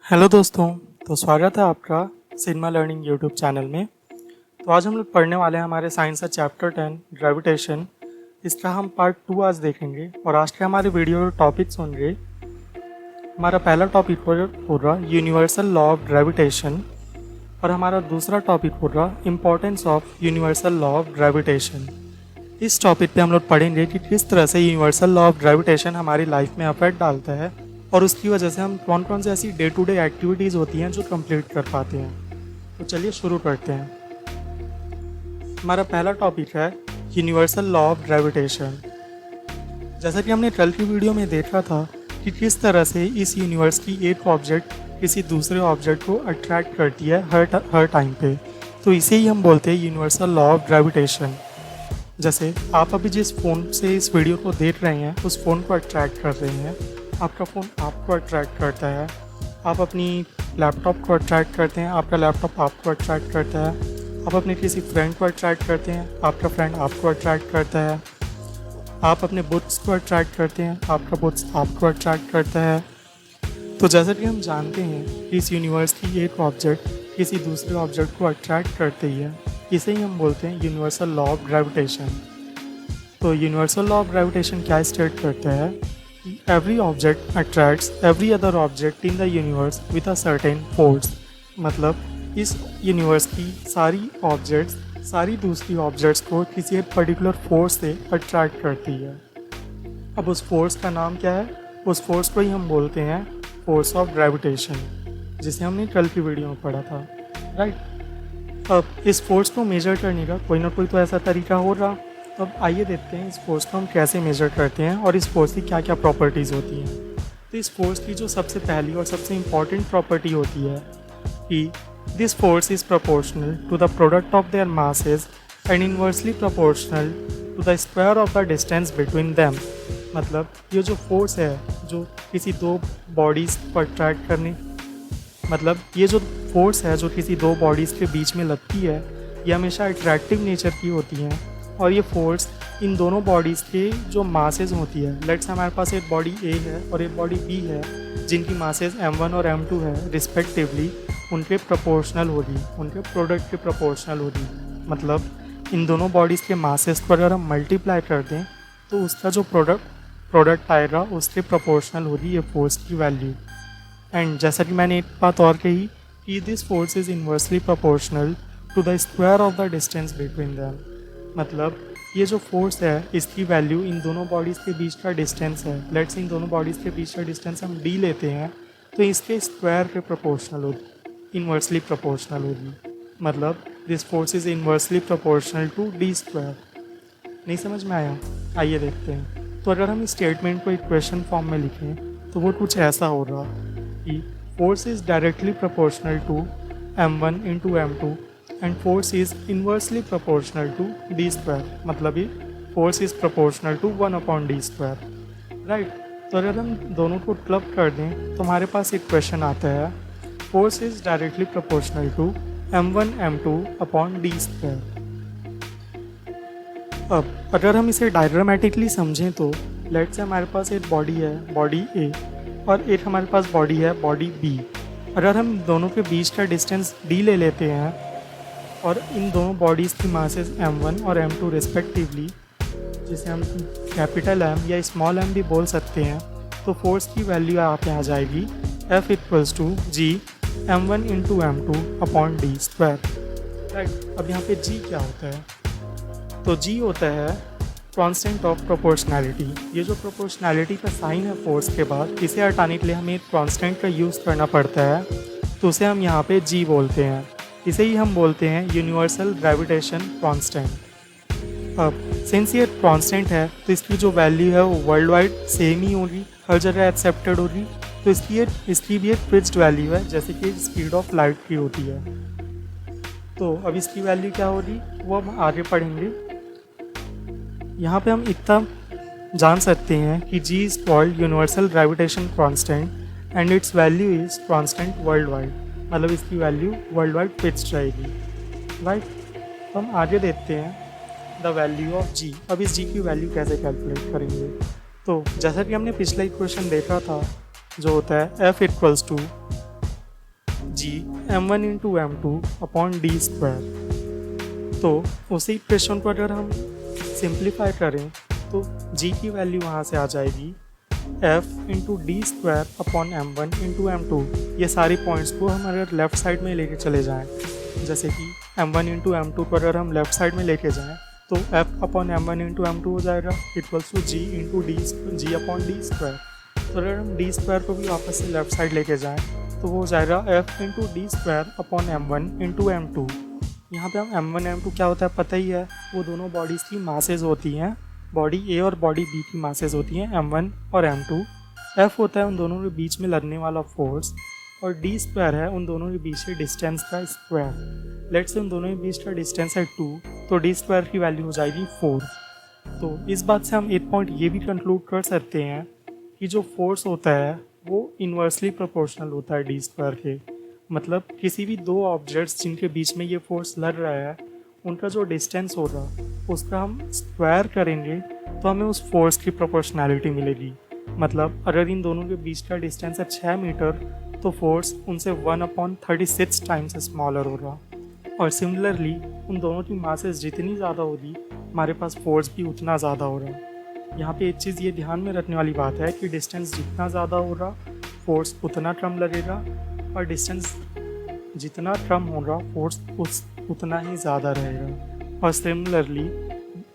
Hello दोस्तों। तो स्वागत है आपका सिग्मा लर्निंग यूट्यूब चैनल में। तो आज हम लोग पढ़ने वाले हैं हमारे साइंस का चैप्टर 10 ग्रेविटेशन। इसका हम पार्ट 2 आज देखेंगे और आज के हमारे वीडियो टॉपिक्स होंगे। हमारा पहला टॉपिक होगा यूनिवर्सल लॉ ऑफ ग्रेविटेशन और हमारा दूसरा टॉपिक होगा importance of universal law of gravitation. इस टॉपिक पे हम लोग पढ़ेंगे कि किस तरह से यूनिवर्सल लॉ ऑफ ग्रेविटेशन हमारी लाइफ में अफेक्ट डालता है और उसकी वजह से हम कौन कौन सी ऐसी डे टू डे एक्टिविटीज़ होती हैं जो कंप्लीट कर पाते हैं। तो चलिए शुरू करते हैं। हमारा पहला टॉपिक है यूनिवर्सल लॉ ऑफ ग्रेविटेशन। जैसा कि हमने कल की वीडियो में देखा था कि किस तरह से इस यूनिवर्स की एक ऑब्जेक्ट किसी दूसरे ऑब्जेक्ट को अट्रैक्ट करती है हर टाइम पे, तो इसे ही हम बोलते हैं यूनिवर्सल लॉ ऑफ ग्रेविटेशन। जैसे आप अभी जिस फ़ोन से इस वीडियो को देख रहे हैं उस फ़ोन को अट्रैक्ट कर रहे हैं, आपका फ़ोन आपको अट्रैक्ट करता है। आप अपनी लैपटॉप को अट्रैक्ट करते हैं, आपका लैपटॉप आपको अट्रैक्ट करता है। आप अपने किसी फ्रेंड को अट्रैक्ट करते हैं, आपका फ्रेंड आपको अट्रैक्ट करता है। आप अपने बुक्स को अट्रैक्ट करते हैं, आपका बुक्स आपको अट्रैक्ट करता है। तो जैसा कि हम जानते हैं कि इस यूनिवर्स की एक ऑब्जेक्ट किसी दूसरे ऑब्जेक्ट को अट्रैक्ट करती है, इसे ही हम बोलते हैं यूनिवर्सल लॉ ऑफ ग्रेविटेशन। तो यूनिवर्सल लॉ ऑफ ग्रेविटेशन क्या स्टेट करता है? Every object attracts every other object in the universe with a certain force। मतलब इस यूनिवर्स की सारी ऑब्जेक्ट्स सारी दूसरी ऑब्जेक्ट्स को किसी एक पर्टिकुलर फोर्स से अट्रैक्ट करती है। अब उस फोर्स का नाम क्या है? उस फोर्स को ही हम बोलते हैं फोर्स ऑफ ग्रेविटेशन, जिसे हमने कल की वीडियो में पढ़ा था, राइट। अब इस फोर्स को मेजर करने का कोई ना कोई तो ऐसा तरीका होगा। तो अब आइए देखते हैं इस फोर्स को हम कैसे मेजर करते हैं और इस फोर्स की क्या क्या प्रॉपर्टीज़ होती हैं। तो इस फोर्स की जो सबसे पहली और सबसे इम्पॉर्टेंट प्रॉपर्टी होती है कि this force is proportional to the product of their masses and inversely proportional to the square of the distance between them. मतलब ये जो फोर्स है जो किसी दो बॉडीज़ को अट्रैक्ट करने मतलब ये जो फोर्स है जो किसी दो बॉडीज़ के बीच में लगती है, ये हमेशा अट्रैक्टिव नेचर की होती हैं। और ये फोर्स इन दोनों बॉडीज़ के जो मासेस होती है, लेट्स हमारे पास एक बॉडी ए है और एक बॉडी बी है, जिनकी मासेस m1 और m2 है रिस्पेक्टिवली, उनके प्रोपोर्शनल होगी, उनके प्रोडक्ट के प्रोपोर्शनल होगी। मतलब इन दोनों बॉडीज़ के मासेस को अगर हम मल्टीप्लाई कर दें तो उसका जो प्रोडक्ट आएगा उसके प्रोपोर्शनल होगी ये फोर्स की वैल्यू। एंड जैसा कि मैंने एक बात और कही कि this force is inversely proportional to the square of the distance between them. मतलब ये जो फोर्स है इसकी वैल्यू इन दोनों बॉडीज़ के बीच का डिस्टेंस है। लेट्स इन दोनों बॉडीज़ के बीच का डिस्टेंस हम d लेते हैं तो इसके स्क्वायर के प्रोपोर्शनल होगी, इन्वर्सली प्रोपोर्शनल होगी। मतलब this force is inversely proportional to d square. नहीं समझ में आया? आइए देखते हैं। तो अगर हम इस स्टेटमेंट को इक्वेशन फॉर्म में लिखें तो वो कुछ ऐसा होगा कि force is directly proportional to m1 into m2 and force is inversely proportional to d square. मतलब ये force is proportional to 1/d square, right. तो अगर हम दोनों को क्लब कर दें तो हमारे पास एक क्वेश्चन आता है, force is directly proportional to m1 m2/d square. अब अगर हम इसे डायग्रामेटिकली समझें तो लेट्स से हमारे पास एक बॉडी है, बॉडी ए, और एक हमारे पास बॉडी है, बॉडी बी। अगर हम दोनों के बीच का डिस्टेंस d ले लेते हैं और इन दोनों बॉडीज़ की मासेस m1 और m2 रिस्पेक्टिवली, जिसे हम कैपिटल M या स्मॉल m भी बोल सकते हैं, तो फोर्स की वैल्यू यहाँ पे आ जाएगी F equals to G m1 into m2/d square, right. अब यहाँ पे G क्या होता है? तो G होता है कांस्टेंट ऑफ प्रोपोर्शनैलिटी। ये जो प्रोपोर्शनैलिटी का साइन है फोर्स के बाद, इसे हटाने के लिए हमें एक कांस्टेंट का यूज़ करना पड़ता है, तो उसे हम यहाँ पे G बोलते हैं। इसे ही हम बोलते हैं यूनिवर्सल ग्रेविटेशन कांस्टेंट। अब सिंस ये कांस्टेंट है तो इसकी जो वैल्यू है वो वर्ल्ड वाइड सेम ही होगी, हर जगह एक्सेप्टेड होगी। तो इसकी भी एक फिक्स्ड वैल्यू है, जैसे कि स्पीड ऑफ लाइट की होती है। तो अब इसकी वैल्यू क्या होगी वो हम आगे पढ़ेंगे। यहाँ पे हम इतना जान सकते हैं कि G is called universal gravitation constant and it's value is constant world wide. मतलब इसकी वैल्यू वर्ल्ड वाइड फिक्स्ड रहेगी, राइट। तो हम आगे देखते हैं द वैल्यू ऑफ G। अब इस G की वैल्यू कैसे कैलकुलेट करेंगे? तो जैसा कि हमने पिछला इक्वेशन देखा था जो होता है F equals to G m1 into m2 upon D square. तो उसी इक्वेशन को अगर हम सिंप्लीफाई करें तो g की वैल्यू वहाँ से आ जाएगी f into D square upon m1 into m2। ये सारी पॉइंट्स को हम अगर लेफ़्ट साइड में लेके चले जाएं, जैसे कि m1 इंटू m2 को अगर हम लेफ़्ट साइड में लेके जाएं तो f upon m1 into m2 हो जाएगा equals to g into G upon D square. तो अगर हम डी स्क्वायर को भी वापस से लेफ़्ट साइड लेके जाएं तो वो हो जाएगा f into D square upon m1 into m2। यहाँ पे हम m1 m2 क्या होता है पता ही है, वो दोनों बॉडीज़ की मासेज होती हैं। बॉडी ए और बॉडी बी की मासेज होती हैं m1 और m2। f होता है उन दोनों के बीच में लगने वाला फोर्स और डी स्क्वायर है उन दोनों के बीच के डिस्टेंस का स्क्वायर। लेट्स से उन दोनों के बीच का डिस्टेंस है 2, तो डी स्क्वायर की वैल्यू हो जाएगी 4। तो इस बात से हम एक पॉइंट ये भी कंक्लूड कर सकते हैं कि जो फोर्स होता है वो इन्वर्सली प्रोपोर्शनल होता है डी स्क्वायर के। मतलब किसी भी दो ऑब्जेक्ट्स जिनके बीच में ये फोर्स लड़ रहा है उनका जो डिस्टेंस होगा उसका हम स्क्वायर करेंगे तो हमें उस फोर्स की प्रोपोर्शनैलिटी मिलेगी। मतलब अगर इन दोनों के बीच का डिस्टेंस है 6 मीटर तो फोर्स उनसे 1/36 टाइम्स स्मॉलर होगा। और सिमिलरली उन दोनों की मासेस जितनी ज़्यादा होगी हमारे पास फोर्स भी उतना ज़्यादा होगा। यहाँ पे एक चीज़ ये ध्यान में रखने वाली बात है कि डिस्टेंस जितना ज़्यादा होगा फोर्स उतना कम लगेगा और डिस्टेंस जितना कम होगा फोर्स उतना ही ज़्यादा रहेगा। और सिमिलरली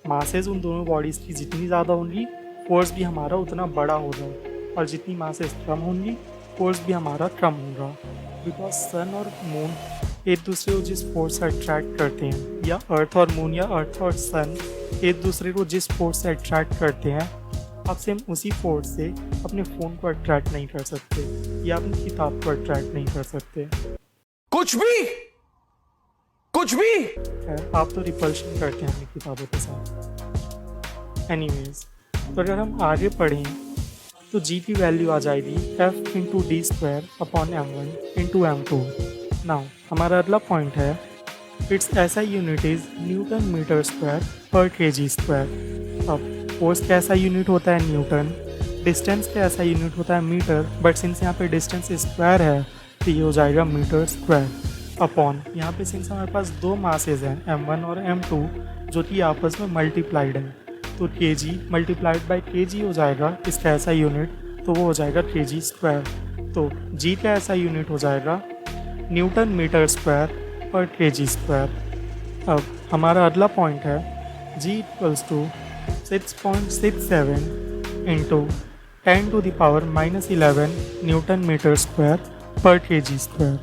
मासेस उन दोनों बॉडीज़ की जितनी ज़्यादा होंगी फोर्स भी हमारा उतना बड़ा होगा और जितनी मासेस कम होंगी फोर्स भी हमारा कम होगा। बिकॉज सन और मून एक दूसरे को जिस फोर्स से अट्रैक्ट करते हैं, या अर्थ और मून या अर्थ और सन एक दूसरे को जिस फोर्स से अट्रैक्ट करते हैं, आप सेम उसी फोर्स से अपने फ़ोन को अट्रैक्ट नहीं कर सकते या अपनी किताब को अट्रैक्ट नहीं कर सकते। कुछ भी आप तो रिपल्शन करते हैं अपनी किताबों के साथ। एनीवेज, तो अगर हम आगे पढ़ें तो g की वैल्यू आ जाएगी f into D square upon m1 into m2। Now हमारा अगला पॉइंट है its SI unit is newton metre square per kg square. अब फोर्स का ऐसा यूनिट होता है न्यूटन, डिस्टेंस का ऐसा यूनिट होता है मीटर, बट सिंस यहाँ पे डिस्टेंस स्क्वायर है तो ये हो जाएगा मीटर स्क्वायर अपॉन यहाँ पे सिंस हमारे पास दो मासेज हैं m1 और m2 जो कि आपस में मल्टीप्लाइड है तो kg मल्टीप्लाइड बाई kg हो जाएगा इसका ऐसा यूनिट, तो वो हो जाएगा kg स्क्वायर। तो g का ऐसा यूनिट हो जाएगा newton metre square per kg square. अब हमारा अगला पॉइंट है g equals to 6.67 into 10⁻⁻11 newton metre square per kg square.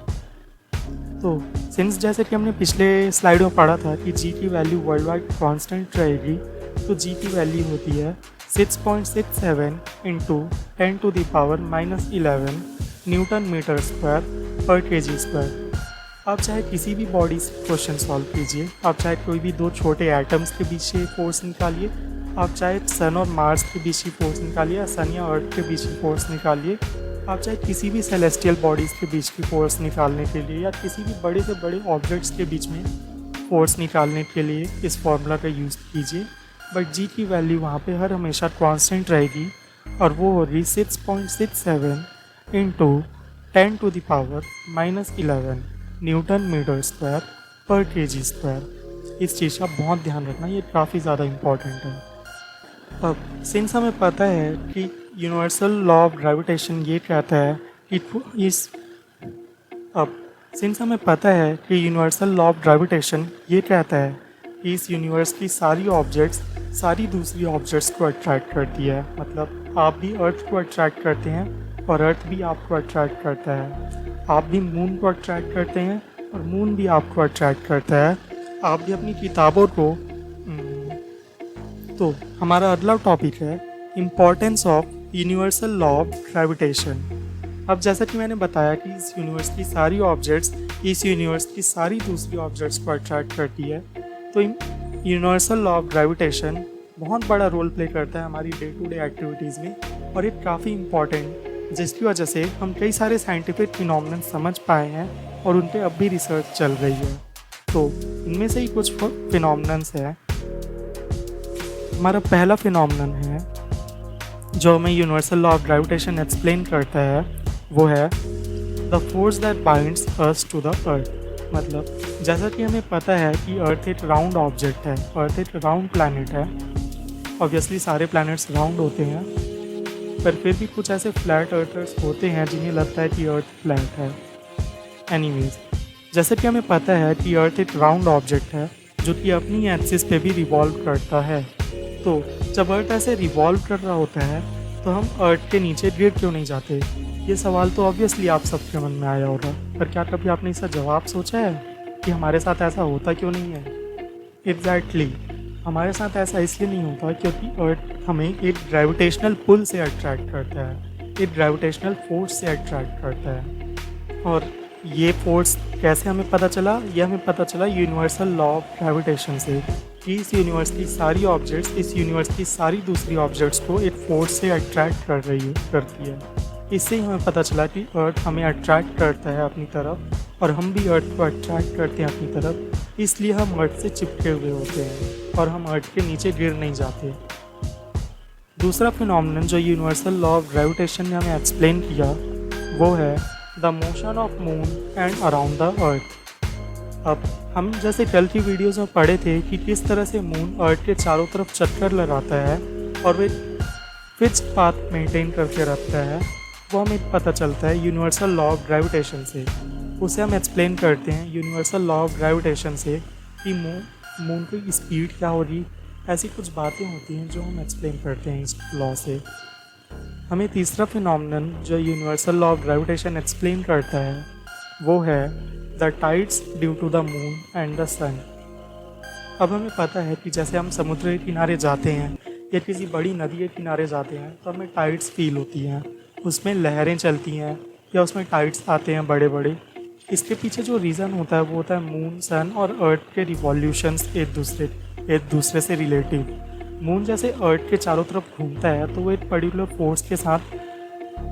तो सिंस जैसे कि हमने पिछले स्लाइड में पढ़ा था कि g की वैल्यू वर्ल्ड वाइड कॉन्स्टेंट रहेगी, तो g की वैल्यू होती है 6.67 into 10⁻⁻11 newton metre square per kg square. आप चाहे किसी भी बॉडी से क्वेश्चन सॉल्व कीजिए, आप चाहे कोई भी दो छोटे एटम्स के बीच से फोर्स निकालिए, आप चाहे सन और मार्स के बीच की फोर्स निकालिए या सन या अर्थ के बीच की फोर्स निकालिए, आप चाहे किसी भी सेलेस्टियल बॉडीज़ के बीच की फोर्स निकालने के लिए या किसी भी बड़े से बड़े ऑब्जेक्ट्स के बीच में फोर्स निकालने के लिए इस फॉर्मूला का यूज़ कीजिए, बट जी की वैल्यू वहाँ पे हर हमेशा कांस्टेंट रहेगी और वो होगी 6.67 into 10⁻⁻11 newton metre square per kg square. इस चीज़ का बहुत ध्यान रखना, ये काफ़ी ज़्यादा इम्पॉर्टेंट है। अब सिंस हमें पता है कि यूनिवर्सल लॉ ऑफ ग्रेविटेशन ये कहता है कि सिंस हमें पता है कि यूनिवर्सल लॉ ऑफ ग्रेविटेशन ये कहता है कि इस यूनिवर्स की सारी ऑब्जेक्ट्स सारी दूसरी ऑब्जेक्ट्स को अट्रैक्ट करती है। मतलब आप भी अर्थ को अट्रैक्ट करते हैं और अर्थ भी आपको अट्रैक्ट करता है, आप भी मून को अट्रैक्ट करते हैं और मून भी आपको अट्रैक्ट करता है, आप भी अपनी किताबों को। तो हमारा अगला टॉपिक है importance of universal law of gravitation. अब जैसा कि मैंने बताया कि इस यूनिवर्स की सारी ऑब्जेक्ट्स इस यूनिवर्स की सारी दूसरी ऑब्जेक्ट्स को अट्रैक्ट करती है, तो यूनिवर्सल लॉ ऑफ ग्रेविटेशन बहुत बड़ा रोल प्ले करता है हमारी डे टू डे एक्टिविटीज़ में और ये काफ़ी इम्पॉर्टेंट, जिसकी वजह से हम कई सारे साइंटिफिक फिनोमेनन समझ पाए हैं और उन पर अब भी रिसर्च चल रही है। तो इनमें से ही कुछ फिनोमेनन्स हैं। हमारा पहला फिनोमेनन है जो हमें universal law of gravitation explain करता है, वो है the force that binds us to the earth. मतलब जैसा कि हमें पता है कि अर्थ एक राउंड ऑब्जेक्ट है, अर्थ एक राउंड प्लैनेट है। ऑब्वियसली सारे प्लैनेट्स राउंड होते हैं, पर फिर भी कुछ ऐसे फ्लैट अर्थर्स होते हैं जिन्हें लगता है कि अर्थ फ्लैट है। एनीवेज, जैसे कि हमें पता है कि अर्थ एक राउंड ऑब्जेक्ट है जो कि अपनी एक्सिस पे भी रिवॉल्व करता है। तो जब अर्थ ऐसे रिवॉल्व कर रहा होता है तो हम अर्थ के नीचे गिर क्यों नहीं जाते? ये सवाल तो ऑब्वियसली आप सबके मन में आया होगा, पर क्या कभी आपने इसका जवाब सोचा है कि हमारे साथ ऐसा होता क्यों नहीं है? एग्जैक्टली हमारे साथ ऐसा इसलिए नहीं होता क्योंकि अर्थ हमें एक ग्रेविटेशनल पुल से अट्रैक्ट करता है, एक ग्रेविटेशनल फोर्स से अट्रैक्ट करता है। और ये फोर्स कैसे हमें पता चला? ये हमें पता चला यूनिवर्सल लॉ ऑफ ग्रेविटेशन से, कि इस यूनिवर्स की सारी ऑब्जेक्ट्स इस यूनिवर्स की सारी दूसरी ऑब्जेक्ट्स को एक फोर्स से अट्रैक्ट करती है। इससे ही हमें पता चला कि अर्थ हमें अट्रैक्ट करता है अपनी तरफ और हम भी अर्थ को अट्रैक्ट करते हैं अपनी तरफ। इसलिए हम अर्थ से चिपके हुए होते हैं और हम अर्थ के नीचे गिर नहीं जाते। दूसरा फिनोमेनन जो यूनिवर्सल लॉ ऑफ ग्रेविटेशन ने हमें एक्सप्लेन किया वो है the motion of moon and around the earth. अब हम जैसे कल की वीडियोज़ में पढ़े थे कि किस तरह से मून अर्थ के चारों तरफ चक्कर लगाता है और वे फिक्स्ड पाथ मेंटेन करके रखता है, वो हमें पता चलता है यूनिवर्सल लॉ ऑफ ग्रेविटेशन से। उसे हम एक्सप्लेन करते हैं यूनिवर्सल लॉ ऑफ ग्रेविटेशन से कि मून की स्पीड क्या होगी। ऐसी कुछ बातें होती हैं जो हम एक्सप्लेन करते हैं इस लॉ से। हमें तीसरा फिनोमेनन जो universal law of gravitation explain करता है वो है the tides due to the moon and the sun. अब हमें पता है कि जैसे हम समुद्र के किनारे जाते हैं या किसी बड़ी नदी के किनारे जाते हैं तो हमें टाइड्स फील होती हैं, उसमें लहरें चलती हैं या उसमें टाइड्स आते हैं बड़े बड़े। इसके पीछे जो रीज़न होता है वो होता है मून, सन और अर्थ के रिवॉल्यूशंस एक दूसरे से रिलेटिव। मून जैसे अर्थ के चारों तरफ घूमता है तो वो एक पर्टिकुलर फोर्स के साथ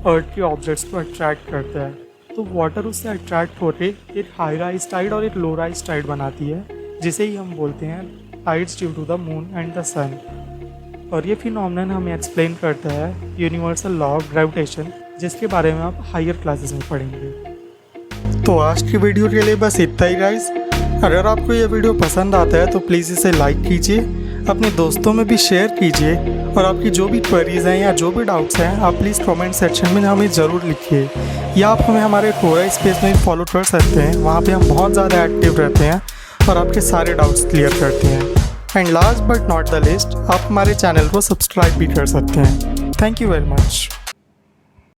अर्थ के ऑब्जेक्ट्स को अट्रैक्ट करता है। तो वाटर उससे अट्रैक्ट होकर एक हाई राइज टाइड और एक लो राइज टाइड बनाती है, जिसे ही हम बोलते हैं tides due to the moon and the sun. और ये फिनोमेनन हमें एक्सप्लेन करता है यूनिवर्सल लॉ ऑफ ग्रेविटेशन, जिसके बारे में आप हायर क्लासेस में पढ़ेंगे। तो आज की वीडियो के लिए बस इतना ही गाइस। अगर आपको ये वीडियो पसंद आता है तो प्लीज़ इसे लाइक कीजिए, अपने दोस्तों में भी शेयर कीजिए और आपकी जो भी क्वेरीज हैं या जो भी डाउट्स हैं आप प्लीज़ कमेंट सेक्शन में हमें ज़रूर लिखिए, या आप हमें हमारे कोरा स्पेस में फॉलो कर सकते हैं। वहाँ पे हम बहुत ज़्यादा एक्टिव रहते हैं और आपके सारे डाउट्स क्लियर करते हैं। And last but not the list, आप हमारे चैनल को सब्सक्राइब भी कर सकते हैं। Thank you very much.